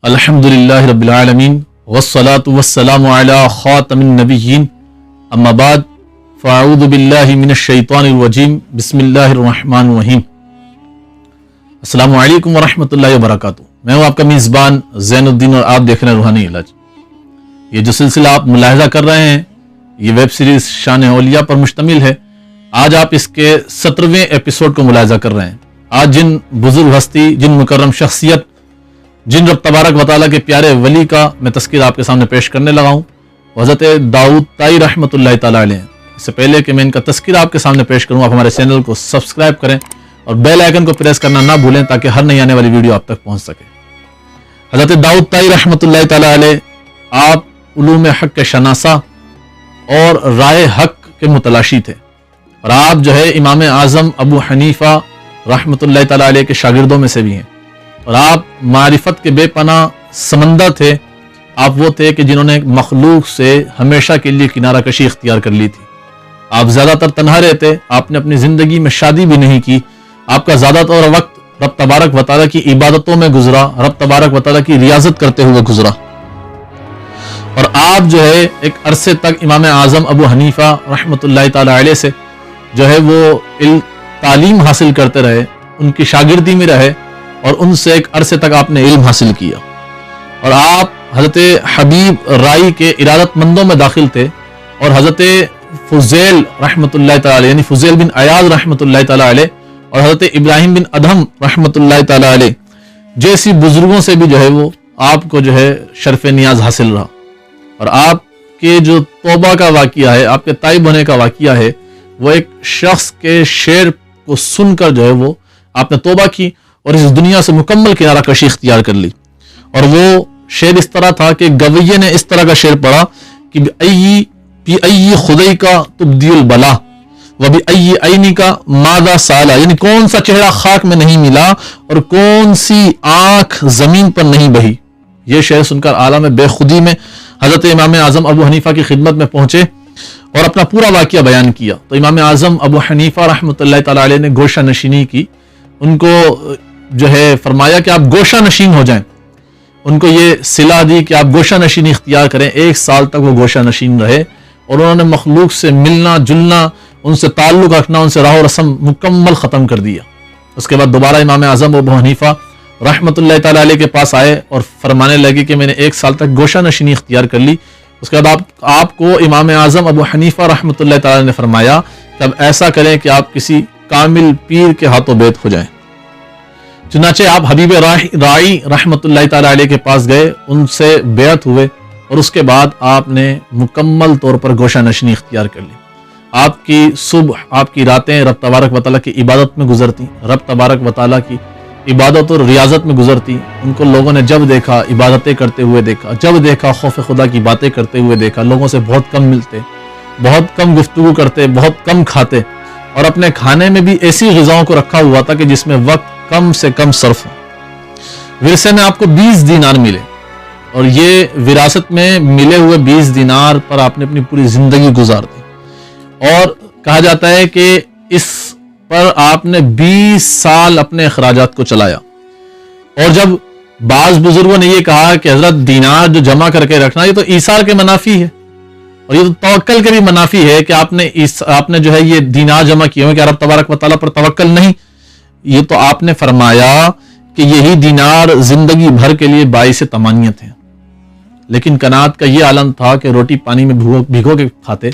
الحمدللہ رب العالمین والصلاة والسلام علی خاتم النبیین اما بعد فاعوذ باللہ من الشیطان الرجیم بسم اللہ الرحمن الرحیم۔ السلام علیکم ورحمۃ اللہ وبرکاتہ۔ میں ہوں آپ کا میزبان زین الدین اور آپ دیکھ رہے ہیں روحانی علاج۔ یہ جو سلسلہ آپ ملاحظہ کر رہے ہیں یہ ویب سیریز شان اولیاء پر مشتمل ہے۔ آج آپ اس کے 17ویں ایپیسوڈ کو ملاحظہ کر رہے ہیں۔ آج جن بزرگ ہستی، جن مکرم شخصیت، جن رب تبارک و تعالیٰ کے پیارے ولی کا میں تذکرہ آپ کے سامنے پیش کرنے لگا ہوں، حضرت داؤد طائی رحمۃ اللہ تعالیٰ علیہ۔ اس سے پہلے کہ میں ان کا تذکرہ آپ کے سامنے پیش کروں، آپ ہمارے چینل کو سبسکرائب کریں اور بیل آئیکن کو پریس کرنا نہ بھولیں تاکہ ہر نئی آنے والی ویڈیو آپ تک پہنچ سکے۔ حضرت داؤد طائی رحمۃ اللہ تعالیٰ علیہ آپ علوم حق کے شناسہ اور رائے حق کے متلاشی تھے، اور آپ جو ہے امام اعظم ابو حنیفہ رحمۃ اللہ تعالیٰ علیہ کے شاگردوں میں سے بھی ہیں، اور آپ معرفت کے بے پناہ سمندر تھے۔ آپ وہ تھے کہ جنہوں نے مخلوق سے ہمیشہ کے لیے کنارہ کشی اختیار کر لی تھی۔ آپ زیادہ تر تنہا رہتے، آپ نے اپنی زندگی میں شادی بھی نہیں کی۔ آپ کا زیادہ تر وقت رب تبارک و تعالیٰ کی عبادتوں میں گزرا، رب تبارک و تعالیٰ کی ریاضت کرتے ہوئے گزرا، اور آپ جو ہے ایک عرصے تک امام اعظم ابو حنیفہ رحمۃ اللہ تعالیٰ علیہ سے جو ہے وہ تعلیم حاصل کرتے رہے، ان کی شاگردی میں رہے، اور ان سے ایک عرصے تک آپ نے علم حاصل کیا۔ اور آپ حضرت حبیب رائی کے ارادت مندوں میں داخل تھے، اور حضرت فضیل رحمۃ اللہ تعالیٰ علیہ یعنی فضیل بن عیاض رحمۃ اللہ تعالیٰ علیہ اور حضرت ابراہیم بن ادہم رحمۃ اللہ تعالیٰ علیہ جیسی بزرگوں سے بھی جو ہے وہ آپ کو جو ہے شرف نیاز حاصل رہا۔ اور آپ کے جو توبہ کا واقعہ ہے، آپ کے تائب ہونے کا واقعہ ہے، وہ ایک شخص کے شعر کو سن کر جو ہے وہ آپ نے توبہ کی اور اس دنیا سے مکمل کنارہ کشی اختیار کر لی۔ اور وہ شعر اس طرح تھا کہ گویے نے اس طرح کا شعر پڑھا کہ بِأَيِّ خُدَيْكَ تُبْدِي الْبَلَا وَبِأَيِّ عَيْنِكَ مَاذَا سَالَ، یعنی کون سا چہرہ خاک میں نہیں ملا اور کون سی آنکھ زمین پر نہیں بہی۔ یہ شعر سن کر عالم بے خودی میں حضرت امام اعظم ابو حنیفہ کی خدمت میں پہنچے اور اپنا پورا واقعہ بیان کیا۔ تو امام اعظم ابو حنیفہ رحمۃ اللہ تعالیٰ علیہ نے گوشہ نشینی کی، ان کو جو ہے فرمایا کہ آپ گوشہ نشین ہو جائیں، ان کو یہ صلاح دی کہ آپ گوشہ نشینی اختیار کریں۔ 1 سال تک وہ گوشہ نشین رہے، اور انہوں نے مخلوق سے ملنا جلنا، ان سے تعلق رکھنا، ان سے راہ و رسم مکمل ختم کر دیا۔ اس کے بعد دوبارہ امام اعظم ابو حنیفہ رحمۃ اللہ تعالیٰ علیہ کے پاس آئے اور فرمانے لگے کہ میں نے 1 سال تک گوشہ نشینی اختیار کر لی۔ اس کے بعد آپ کو امام اعظم ابو حنیفہ رحمۃ اللہ تعالیٰ نے فرمایا کہ اب ایسا کریں کہ آپ کسی کامل پیر کے ہاتھوں بیت ہو جائیں۔ چنانچہ آپ حبیب رائی رحمۃ اللہ تعالیٰ علیہ کے پاس گئے، ان سے بیعت ہوئے، اور اس کے بعد آپ نے مکمل طور پر گوشہ نشینی اختیار کر لی۔ آپ کی صبح، آپ کی راتیں رب تبارک و تعالیٰ کی عبادت میں گزرتی، رب تبارک و تعالیٰ کی عبادت اور ریاضت میں گزرتی۔ ان کو لوگوں نے جب دیکھا عبادتیں کرتے ہوئے دیکھا، جب دیکھا خوف خدا کی باتیں کرتے ہوئے دیکھا، لوگوں سے بہت کم ملتے، بہت کم گفتگو کرتے، بہت کم کھاتے، اور اپنے کھانے میں بھی ایسی غذاؤں کو رکھا ہوا تھا کہ جس میں وقت کم سے کم صرف ہو۔ ورثے میں آپ کو 20 دینار ملے، اور یہ وراثت میں ملے ہوئے 20 دینار پر آپ نے اپنی پوری زندگی گزار دی، اور کہا جاتا ہے کہ اس پر آپ نے 20 سال اپنے اخراجات کو چلایا۔ اور جب بعض بزرگوں نے یہ کہا کہ حضرت دینار جو جمع کر کے رکھنا یہ تو ایثار کے منافی ہے، اور یہ تو توکل کے بھی منافی ہے کہ آپ نے جو ہے یہ دینار جمع کیے ہوئے کہ رب تبارک و تعالیٰ پر توکل نہیں۔ یہ تو آپ نے فرمایا کہ یہی دینار زندگی بھر کے لیے باعث طمانینت ہے۔ لیکن قناعت کا یہ عالم تھا کہ روٹی پانی میں بھگو کے کھاتے۔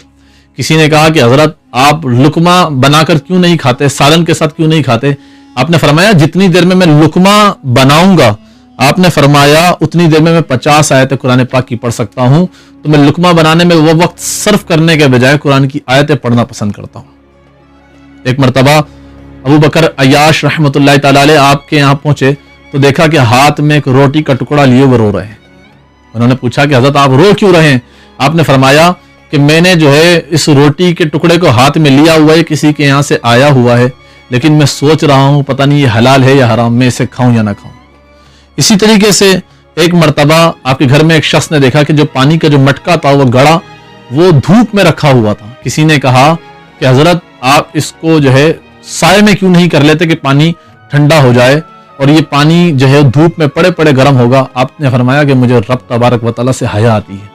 کسی نے کہا کہ حضرت آپ لقمہ بنا کر کیوں نہیں کھاتے، سالن کے ساتھ کیوں نہیں کھاتے؟ آپ نے فرمایا جتنی دیر میں لقمہ بناؤں گا، آپ نے فرمایا اتنی دیر میں 50 آیتیں قرآن پاک کی پڑھ سکتا ہوں، تو میں لقمہ بنانے میں وہ وقت صرف کرنے کے بجائے قرآن کی آیتیں پڑھنا پسند کرتا ہوں۔ ایک مرتبہ ابو بکر عیاش رحمۃ اللہ تعالیٰ علیہ آپ کے یہاں پہنچے تو دیکھا کہ ہاتھ میں ایک روٹی کا ٹکڑا لیے ہوئے رو رہے ہیں۔ انہوں نے پوچھا کہ حضرت آپ رو کیوں رہے ہیں؟ آپ نے فرمایا کہ میں نے جو ہے اس روٹی کے ٹکڑے کو ہاتھ میں لیا ہوا ہے، کسی کے یہاں سے آیا ہوا ہے، لیکن میں سوچ رہا ہوں پتہ نہیں یہ حلال ہے یا حرام، میں اسے کھاؤں یا نہ کھاؤں۔ اسی طریقے سے ایک مرتبہ آپ کے گھر میں ایک شخص نے دیکھا کہ جو پانی کا جو مٹکا تھا وہ گڑا وہ دھوپ میں رکھا ہوا تھا۔ کسی نے کہا کہ حضرت آپ اس کو جو ہے سائے میں کیوں نہیں کر لیتے کہ پانی ٹھنڈا ہو جائے؟ اور یہ پانی جو ہے دھوپ میں پڑے پڑے گرم ہوگا. آپ نے فرمایا کہ مجھے رب تبارک و تعالیٰ سے حیا آتی ہے،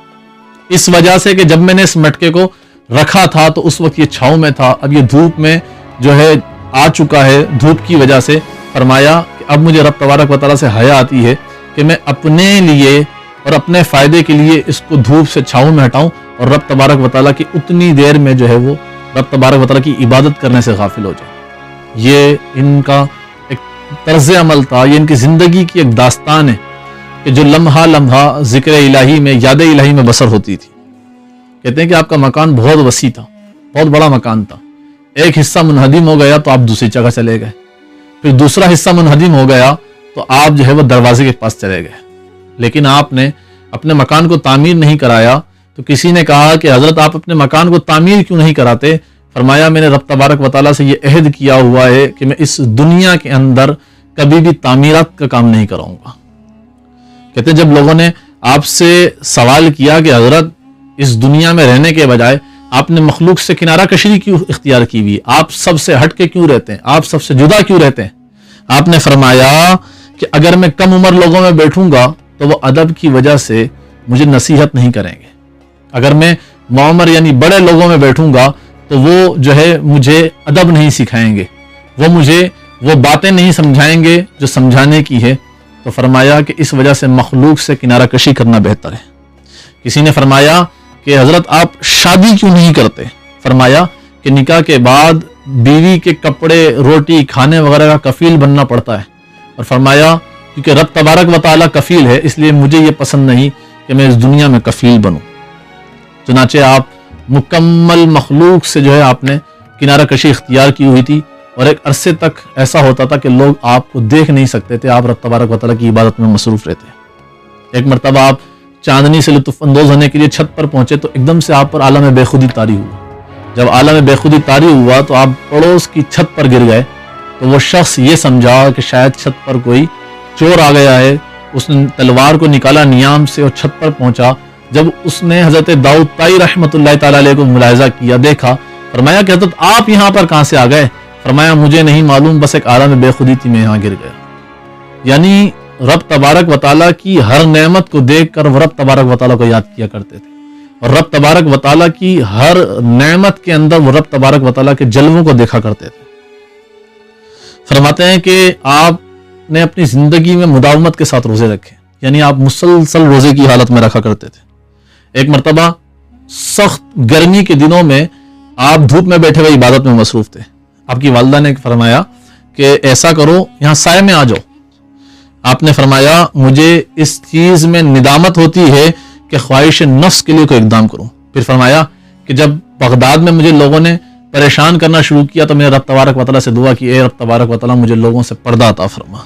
اس وجہ سے کہ جب میں نے اس مٹکے کو رکھا تھا تو اس وقت یہ چھاؤں میں تھا، اب یہ دھوپ میں جو ہے آ چکا ہے دھوپ کی وجہ سے. فرمایا کہ اب مجھے رب تبارک و تعالیٰ سے حیا آتی ہے کہ میں اپنے لیے اور اپنے فائدے کے لیے اس کو دھوپ سے چھاؤں میں ہٹاؤں اور رب تبارک و تعالیٰ کی اتنی دیر میں جو ہے وہ رب تبارک و تعالیٰ کی عبادت کرنے سے غافل ہو جائے. یہ ان کا ایک طرز عمل تھا، یہ ان کی زندگی کی ایک داستان ہے کہ جو لمحہ لمحہ ذکر الہی میں، یاد الہی میں بسر ہوتی تھی. کہتے ہیں کہ آپ کا مکان بہت وسیع تھا، بہت بڑا مکان تھا. ایک حصہ منہدم ہو گیا تو آپ دوسری جگہ چلے گئے، پھر دوسرا حصہ منہدم ہو گیا تو آپ جو ہے وہ دروازے کے پاس چلے گئے. لیکن آپ نے اپنے مکان کو تعمیر نہیں کرایا. تو کسی نے کہا کہ حضرت آپ اپنے مکان کو تعمیر کیوں نہیں کراتے؟ فرمایا میں نے رب تبارک و تعالیٰ سے یہ عہد کیا ہوا ہے کہ میں اس دنیا کے اندر کبھی بھی تعمیرات کا کام نہیں کراؤں گا. کہتے ہیں جب لوگوں نے آپ سے سوال کیا کہ حضرت اس دنیا میں رہنے کے بجائے آپ نے مخلوق سے کنارہ کشی کیوں اختیار کی ہوئی، آپ سب سے ہٹ کے کیوں رہتے ہیں، آپ سب سے جدا کیوں رہتے ہیں؟ آپ نے فرمایا کہ اگر میں کم عمر لوگوں میں بیٹھوں گا تو وہ ادب کی وجہ سے مجھے نصیحت نہیں کریں گے، اگر میں معمر یعنی بڑے لوگوں میں بیٹھوں گا تو وہ جو ہے مجھے ادب نہیں سکھائیں گے، وہ مجھے وہ باتیں نہیں سمجھائیں گے جو سمجھانے کی ہے. تو فرمایا کہ اس وجہ سے مخلوق سے کنارہ کشی کرنا بہتر ہے. کسی نے فرمایا کہ حضرت آپ شادی کیوں نہیں کرتے؟ فرمایا کہ نکاح کے بعد بیوی کے کپڑے، روٹی، کھانے وغیرہ کا کفیل بننا پڑتا ہے. اور فرمایا کیونکہ رب تبارک و تعالیٰ کفیل ہے اس لیے مجھے یہ پسند نہیں کہ میں اس دنیا میں کفیل بنوں. چنانچہ آپ مکمل مخلوق سے جو ہے آپ نے کنارہ کشی اختیار کی ہوئی تھی اور ایک عرصے تک ایسا ہوتا تھا کہ لوگ آپ کو دیکھ نہیں سکتے تھے، آپ رب تبارک و تعالیٰ کی عبادت میں مصروف رہتے. ایک مرتبہ آپ چاندنی سے لطف اندوز ہونے کے لیے چھت پر پہنچے تو ایک دم سے آپ پر عالم بے خودی طاری ہوا. جب عالم بے خودی طاری ہوا تو آپ پڑوس کی چھت پر گر گئے. تو وہ شخص یہ سمجھا کہ شاید چھت پر کوئی چور آ گیا ہے، اس نے تلوار کو نکالا نیام سے اور چھت پر پہنچا. جب اس نے حضرت داؤد طائی رحمۃ اللہ تعالیٰ علیہ کو ملاحظہ کیا، دیکھا، فرمایا کہ حضرت آپ یہاں پر کہاں سے آ گئے؟ فرمایا مجھے نہیں معلوم، بس ایک عالم بے خودی تھی، میں یہاں گر گیا. یعنی رب تبارک و تعالیٰ کی ہر نعمت کو دیکھ کر وہ رب تبارک و تعالیٰ کو یاد کیا کرتے تھے اور رب تبارک و تعالیٰ کی ہر نعمت کے اندر وہ رب تبارک و تعالیٰ کے جلووں کو دیکھا کرتے تھے. فرماتے ہیں کہ آپ نے اپنی زندگی میں مداومت کے ساتھ روزے رکھے، یعنی آپ مسلسل روزے کی حالت میں رکھا کرتے تھے. ایک مرتبہ سخت گرمی کے دنوں میں آپ دھوپ میں بیٹھے ہوئے عبادت میں مصروف تھے. آپ کی والدہ نے فرمایا کہ ایسا کرو یہاں سائے میں آ جاؤ. آپ نے فرمایا مجھے اس چیز میں ندامت ہوتی ہے کہ خواہش نفس کے لیے کوئی اقدام کروں. پھر فرمایا کہ جب بغداد میں مجھے لوگوں نے پریشان کرنا شروع کیا تو میں نے رب تبارک و تعالیٰ سے دعا کی، اے رب تبارک و تعالیٰ مجھے لوگوں سے پردہ عطا فرما.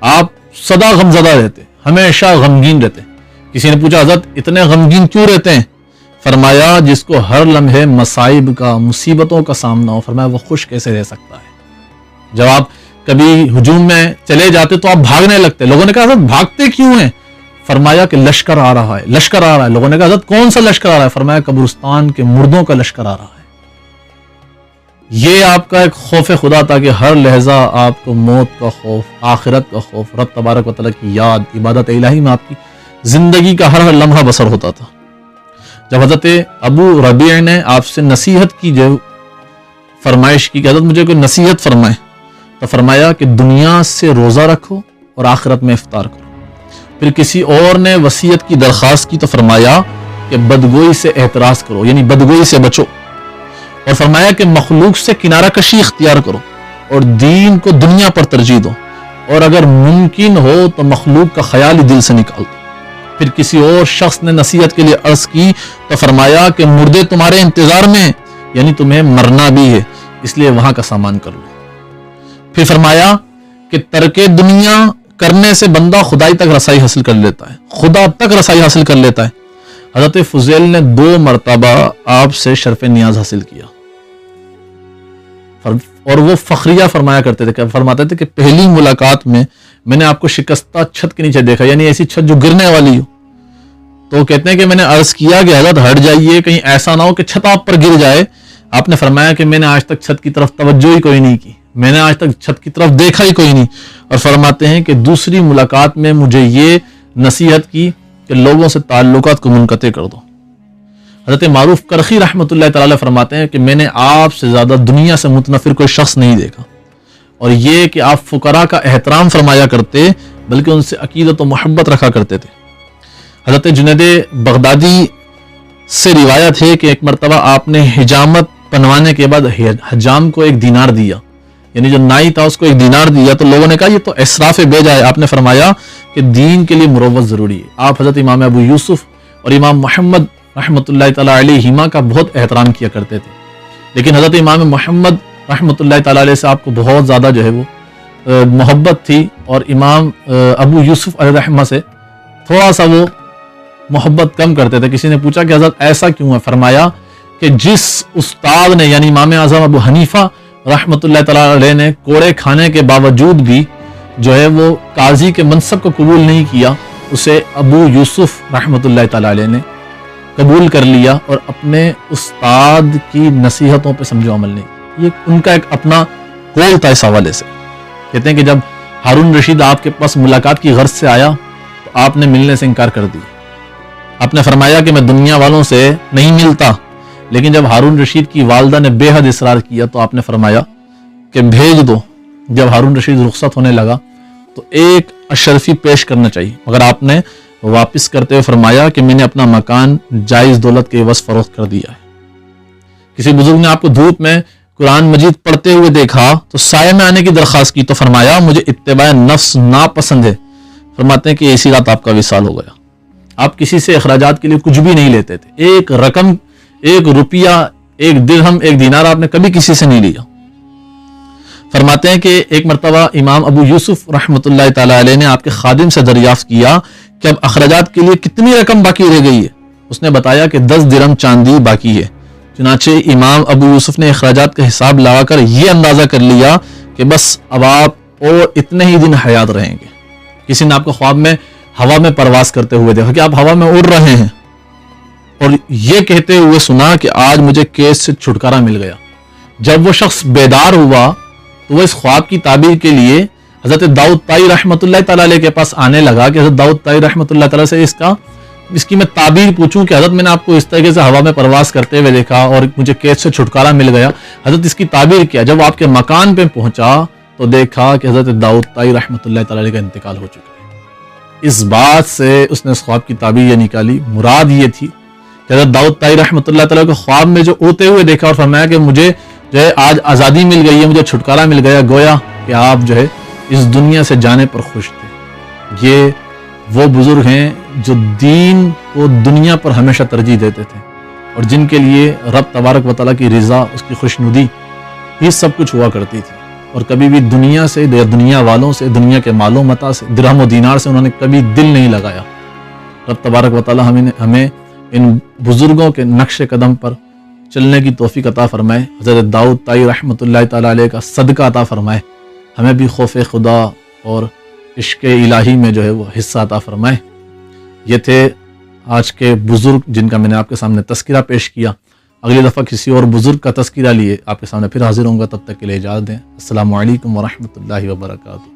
آپ سدا غمزدہ رہتے، ہمیشہ غمگین رہتے. کسی نے پوچھا حضرت اتنے غمگین کیوں رہتے ہیں؟ فرمایا جس کو ہر لمحے مصائب کا، مصیبتوں کا سامنا ہو، فرمایا وہ خوش کیسے رہ سکتا ہے؟ جب آپ کبھی ہجوم میں چلے جاتے تو آپ بھاگنے لگتے. لوگوں نے کہا حضرت بھاگتے کیوں ہیں؟ فرمایا کہ لشکر آ رہا ہے، لشکر آ رہا ہے. لوگوں نے کہا حضرت کون سا لشکر آ رہا ہے؟ فرمایا قبرستان کے مردوں کا لشکر آ رہا ہے. یہ آپ کا ایک خوف خدا تھا کہ ہر لحظہ آپ کو موت کا خوف، آخرت کا خوف، رب تبارک و تعالیٰ کی یاد، عبادت الہی میں آپ کی زندگی کا ہر لمحہ بسر ہوتا تھا. جب حضرت ابو ربیع نے آپ سے نصیحت کی، جو فرمائش کی کہ حضرت مجھے کوئی نصیحت فرمائے، تو فرمایا کہ دنیا سے روزہ رکھو اور آخرت میں افطار کرو. پھر کسی اور نے وصیت کی درخواست کی تو فرمایا کہ بدگوئی سے احتراز کرو، یعنی بدگوئی سے بچو. اور فرمایا کہ مخلوق سے کنارہ کشی اختیار کرو اور دین کو دنیا پر ترجیح دو، اور اگر ممکن ہو تو مخلوق کا خیال ہی دل سے نکال دو. پھر کسی اور شخص نے نصیحت کے لیے عرض کی تو فرمایا کہ مردے تمہارے انتظار میں، یعنی تمہیں مرنا بھی ہے، اس لیے وہاں کا سامان کر لو. پھر فرمایا کہ ترک دنیا کرنے سے بندہ خدائی تک رسائی حاصل کر لیتا ہے، خدا تک رسائی حاصل کر لیتا ہے. حضرت فضیل نے 2 مرتبہ آپ سے شرف نیاز حاصل کیا اور وہ فخریہ فرمایا کرتے تھے، فرماتے تھے کہ پہلی ملاقات میں نے آپ کو شکستہ چھت کے نیچے دیکھا، یعنی ایسی چھت جو گرنے والی ہو. تو کہتے ہیں کہ میں نے عرض کیا کہ حضرت ہٹ جائیے، کہیں ایسا نہ ہو کہ چھت آپ پر گر جائے. آپ نے فرمایا کہ میں نے آج تک چھت کی طرف توجہ ہی کوئی نہیں کی، میں نے آج تک چھت کی طرف دیکھا ہی کوئی نہیں. اور فرماتے ہیں کہ دوسری ملاقات میں مجھے یہ نصیحت کی کہ لوگوں سے تعلقات کو منقطع کر دو. حضرت معروف کرخی رحمۃ اللہ تعالی فرماتے ہیں کہ میں نے آپ سے زیادہ دنیا سے متنفر کوئی شخص نہیں دیکھا. اور یہ کہ آپ فقراء کا احترام فرمایا کرتے بلکہ ان سے عقیدت و محبت رکھا کرتے تھے. حضرت جنید بغدادی سے روایت ہے کہ ایک مرتبہ آپ نے حجامت بنوانے کے بعد حجام کو 1 دینار دیا، یعنی جو نائی تھا اس کو 1 دینار دیا. تو لوگوں نے کہا یہ تو اسراف بیجا ہے. آپ نے فرمایا کہ دین کے لیے مروت ضروری ہے. آپ حضرت امام ابو یوسف اور امام محمد رحمۃ اللہ تعالیٰ علیہما کا بہت احترام کیا کرتے تھے، لیکن حضرت امام محمد رحمۃ اللہ تعالیٰ علیہ سے آپ کو بہت زیادہ جو ہے وہ محبت تھی، اور امام ابو یوسف علیہ رحمہ سے تھوڑا سا وہ محبت کم کرتے تھے. کسی نے پوچھا کہ حضرت ایسا کیوں ہے؟ فرمایا کہ جس استاد نے یعنی امام اعظم ابو حنیفہ رحمۃ اللہ تعالیٰ علیہ نے کوڑے کھانے کے باوجود بھی جو ہے وہ قاضی کے منصب کو قبول نہیں کیا، اسے ابو یوسف رحمۃ اللہ تعالیٰ علیہ نے قبول کر لیا اور اپنے استاد کی نصیحتوں پہ سمجھو عمل نہیں. یہ ان کا ایک اپنا قول تھا. اس حوالے سے کہتے ہیں کہ جب ہارون رشید آپ کے پاس ملاقات کی غرض سے آیا تو آپ نے ملنے سے انکار کر دیا. آپ نے فرمایا کہ میں دنیا والوں سے نہیں ملتا، لیکن جب ہارون رشید کی والدہ نے بے حد اصرار کیا تو آپ نے فرمایا کہ بھیج دو. جب ہارون رشید رخصت ہونے لگا تو ایک اشرفی پیش کرنا چاہیے، مگر آپ نے واپس کرتے ہوئے فرمایا کہ میں نے اپنا مکان جائز دولت کے عوض فروخت کر دیا ہے. کسی بزرگ نے آپ کو دھوپ میں قرآن مجید پڑھتے ہوئے دیکھا تو سائے میں آنے کی درخواست کی تو فرمایا مجھے اتباع نفس ناپسند ہے. فرماتے ہیں کہ اسی رات آپ کا وصال ہو گیا. آپ کسی سے اخراجات کے لیے کچھ بھی نہیں لیتے تھے. ایک رقم، 1 روپیہ، 1 درہم، 1 دینار آپ نے کبھی کسی سے نہیں لیا. فرماتے ہیں کہ ایک مرتبہ امام ابو یوسف رحمۃ اللہ تعالیٰ علیہ نے آپ کے خادم سے دریافت کیا کہ اب اخراجات کے لیے کتنی رقم باقی رہ گئی ہے. اس نے بتایا کہ 10 درہم چاندی باقی ہے. چنانچہ امام ابو یوسف نے اخراجات کا حساب لگا کر یہ اندازہ کر لیا کہ بس اب آپ اور اتنے ہی دن حیات رہیں گے. کسی نے آپ کو خواب میں ہوا میں پرواز کرتے ہوئے دیکھا کہ آپ ہوا میں اڑ رہے ہیں اور یہ کہتے ہوئے سنا کہ آج مجھے کیس سے چھٹکارا مل گیا. جب وہ شخص بیدار ہوا تو وہ اس خواب کی تعبیر کے لیے حضرت داؤد طائی رحمۃ اللہ تعالیٰ علیہ کے پاس آنے لگا کہ حضرت داؤد طائی رحمۃ اللہ تعالیٰ سے اس کی میں تعبیر پوچھوں کہ حضرت میں نے آپ کو اس طریقے سے ہوا میں پرواز کرتے ہوئے دیکھا اور مجھے کیس سے چھٹکارا مل گیا. حضرت اس کی تعبیر کیا. جب آپ کے مکان پہ پہنچا تو دیکھا کہ حضرت داؤد طائی رحمۃ اللہ تعالیٰ علیہ کا انتقال ہو چکا ہے. اس بات سے اس نے اس خواب کی تعبیر یہ نکالی. مراد یہ تھی کہ حضرت داؤد طائی رحمۃ اللہ تعالیٰ کو خواب میں جو اڑتے ہوئے دیکھا اور فرمایا کہ مجھے جو ہے آج آزادی مل گئی ہے، مجھے چھٹکارا مل گیا، گویا کہ آپ جو ہے اس دنیا سے جانے پر خوش تھے. یہ وہ بزرگ ہیں جو دین کو دنیا پر ہمیشہ ترجیح دیتے تھے اور جن کے لیے رب تبارک و تعالیٰ کی رضا، اس کی خوشنودی یہ سب کچھ ہوا کرتی تھی. اور کبھی بھی دنیا سے یا دنیا والوں سے، دنیا کے مال و متاع سے، درہم و دینار سے انہوں نے کبھی دل نہیں لگایا. رب تبارک و تعالیٰ ہمیں ان بزرگوں کے نقش قدم پر چلنے کی توفیق عطا فرمائے. حضرت داؤد طائی رحمۃ اللہ تعالیٰ علیہ کا صدقہ عطا فرمائے. ہمیں بھی خوف خدا اور عشق الہی میں جو ہے وہ حصہ عطا فرمائے. یہ تھے آج کے بزرگ جن کا میں نے آپ کے سامنے تذکرہ پیش کیا. اگلی دفعہ کسی اور بزرگ کا تذکرہ لیے آپ کے سامنے پھر حاضر ہوں گا. تب تک کے لیے اجازت دیں. السلام علیکم ورحمۃ اللہ وبرکاتہ.